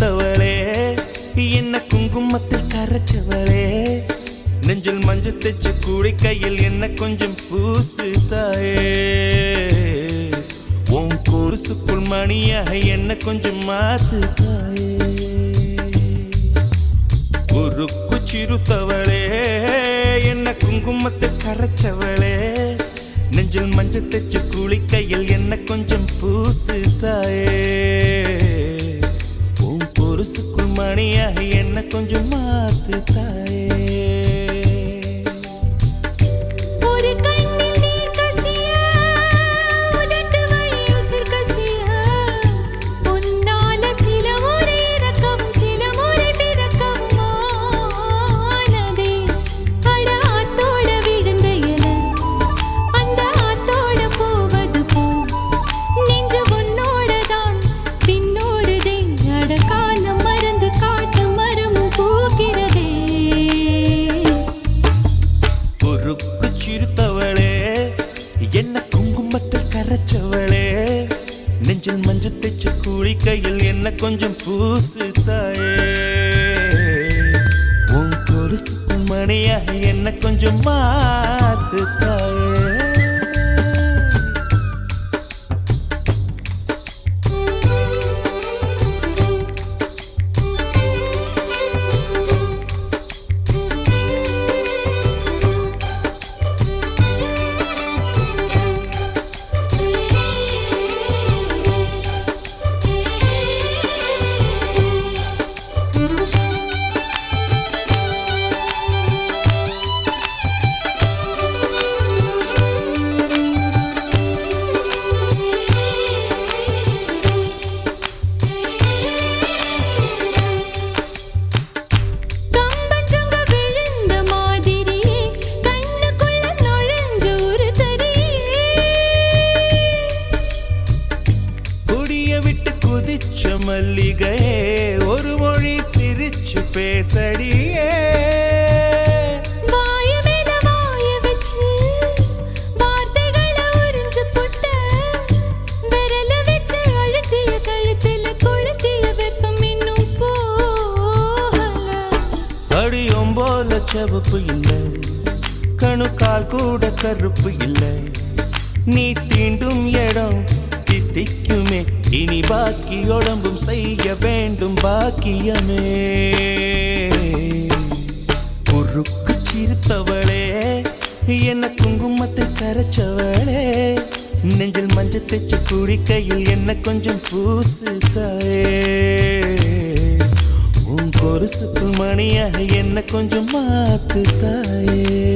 சிறுத்தவளே என்ன குங்குமத்தில் கரைச்சவளே நெஞ்சில் மஞ்சள் தைச்சு கூடை கையில் என்ன கொஞ்சம் பூசு தாயே உன் கொலுசுக்குள் மணியாக என்ன கொஞ்சம் மாத்து தாயே உருக்கு சிறுத்தவளே என்ன குங்குமத்தில் கரைச்சவளே நெஞ்சில் மஞ்சள் தைச்சு கூலி கையில் என்ன கொஞ்சம் பூசு தாயே உன் கொலுசுக்குள் மணியாக என்ன கொஞ்சம் மாத்து தாயே என்ன குங்குமத்தில் கரைச்சவளே நெஞ்சில் மஞ்சள் தைச்சு கூலி கையில் என்ன கொஞ்சம் பூசு தாயே உன் கொலுசுக்குள் மணியாக என்ன கொஞ்சம் மாத்து தாயே மல்லிகையே ஒரு மொழி சிரிச்சு பேசடியே வாய மேல வாய வச்சு வார்த்தைகளை உறிஞ்சு புட்ட விரல வச்சு அழுத்திய கழுத்துல கொளுத்திய வெப்பம் இன்னும் போகல அடியும் போல செவப்பு இல்லை கணுக்கால் கூட கருப்பு இல்லை நீ தீண்டும் இடம் தித்திக்குமே இனி பாக்கி உடம்பும் செய்ய வேண்டும் பாக்கியமே குறுக்கு சிறுத்தவளே என்ன குங்குமத்தை கரைச்சவளே நெஞ்சில் மஞ்சள் தைச்சு கூடி கையில் என்ன கொஞ்சம் பூசு தாயே உன் கொலுசுக்குள் மணியாக என்ன கொஞ்சம் மாத்து தாயே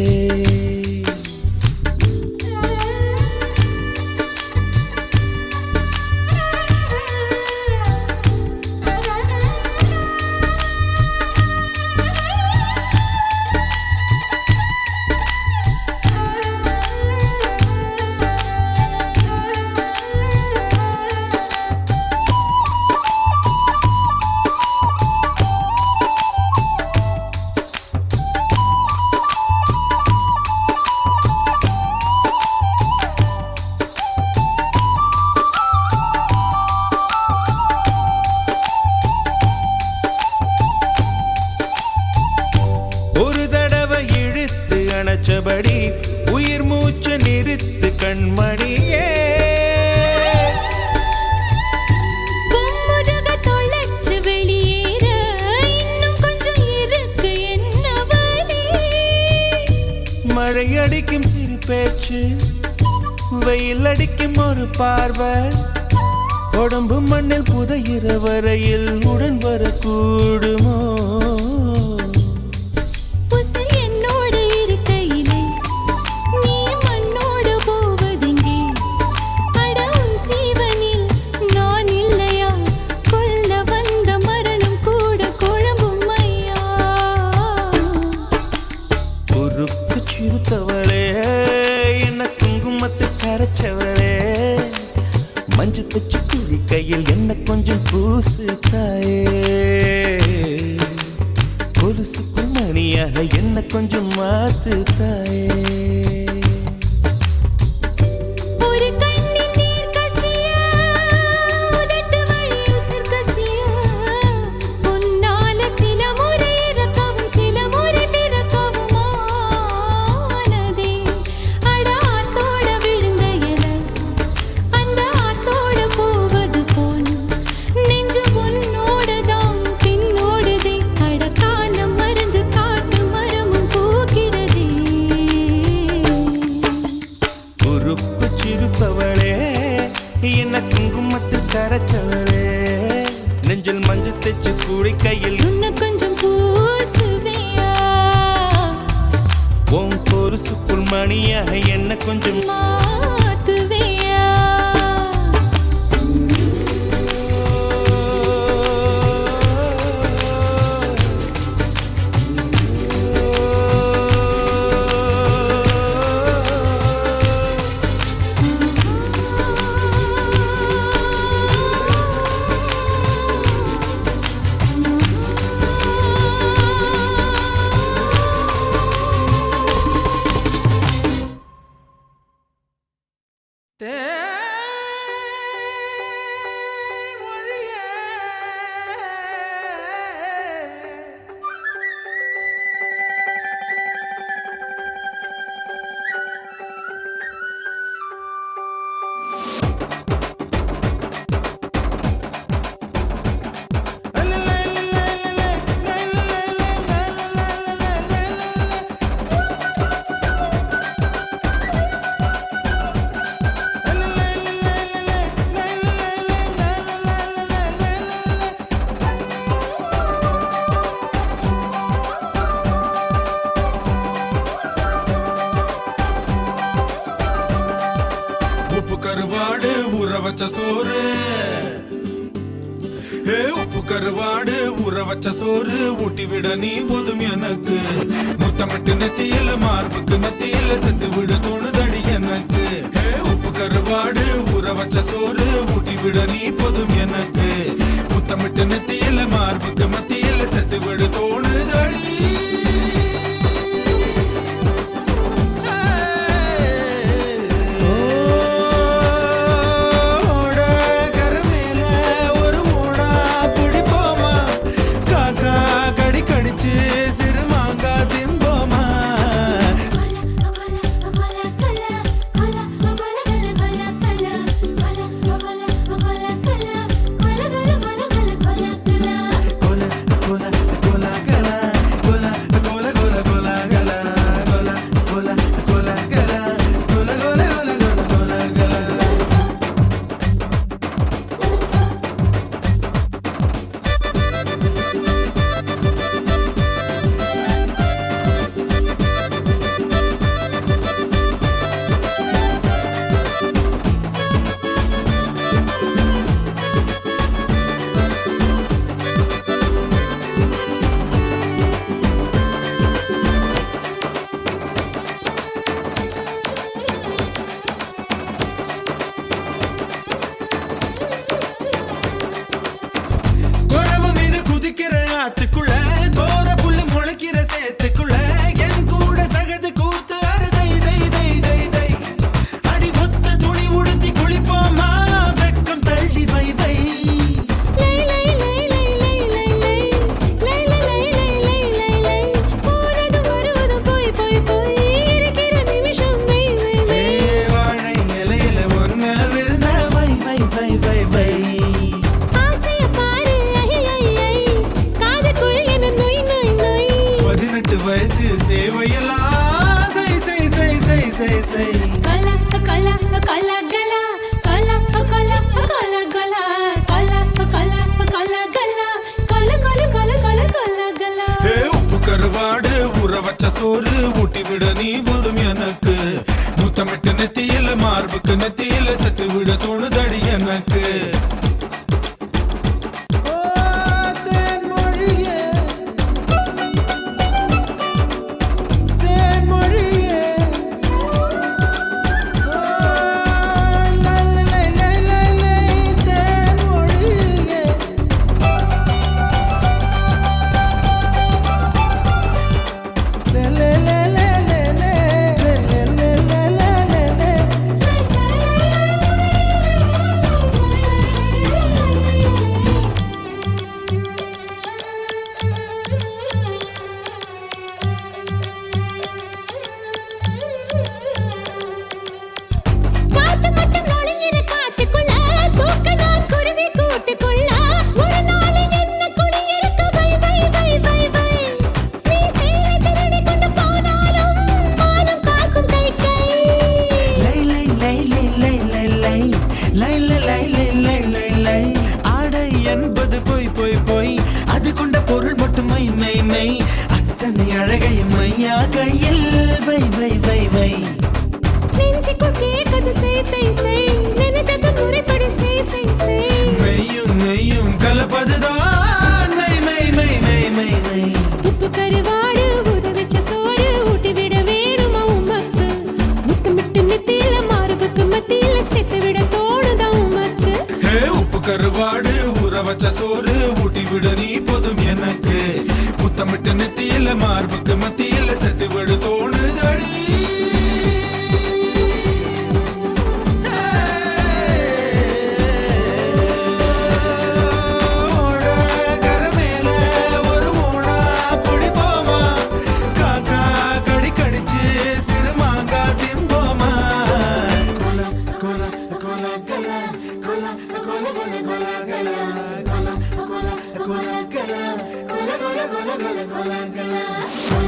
அணைச்சபடி உயிர் மூச்சு நிறுத்து கண்மணியே கும்முருக தொலைச்சு வெளியேற இன்னும் கொஞ்சம் இருக்கு என்ன வழி மழை அடிக்கும் சிறு பேச்சு வெயில் அடிக்கும் ஒரு பார்வை உடம்பு மண்ணில் புதையிற வரையில் உடன் வரக்கூடுமோ சிறுத்தவளே என்ன குங்குமத்தை கரைச்சவளே மஞ்சள் தைச்சு கூலி கையில் என்ன கொஞ்சம் பூசு தாயே கொலுசுக்குள் மணியாக என்ன கொஞ்சம் மாத்து தாயே குளிக்கையில் இன்னும் கொஞ்சம் பூசுவியா உன் பொருசுக்குள் மணியாக என்ன கொஞ்சம் மாத்துவியா கருவாடு ஊற வச்ச சோறு உப்பு கருவாடு ஊற வச்ச சோறு ஊட்டி விட நீ போதும் எனக்கு முத்தமிட்டு நெத்தியில மார்புக்கு மத்தியில செத்து விட தோணுதடி எனக்கு உப்பு கருவாடு ஊற வச்ச சோறு ஊட்டி விட நீ போதும் எனக்கு முத்தமிட்டு நெத்தியில மார்புக்கு மத்தியில செத்து விட தோணுதடி கருவாடு ஊற வச்ச சோறு ஊட்டி விட நீ போதும் எனக்கு முத்தமிட்டு நெத்தியில மார்புக்கு நெத்தியில செத்து விட தோணுதடி எனக்கு கையா கையில் வை வை வை வை நெஞ்சுக்குள் கேட்குது தை தை தை நினைத்தது முறைப்படி செய் செய் செய் மெய்யும் நெய்யும் கலப்பதுதான் மை மை மை மை மை மை உப்பு கருவாடு ஊற வச்ச சோறு ஊட்டி விட வேணுமா உமக்கு முத்தமிட்டு நெத்தியில மார்புக்கு மத்தியில சேர்த்து விட தோணுதா உமக்கு ஹே உப்பு கருவாடு ஊற வச்ச சோறு ஊட்டி விட நீ போதும் எனக்கு முத்தமிட்டு நெத்தியில மார்புக்கு மத்தியில செத்து விடு தோணுதடி Cola, cola, cola, cola, cola, cola, cola, cola, cola, cola.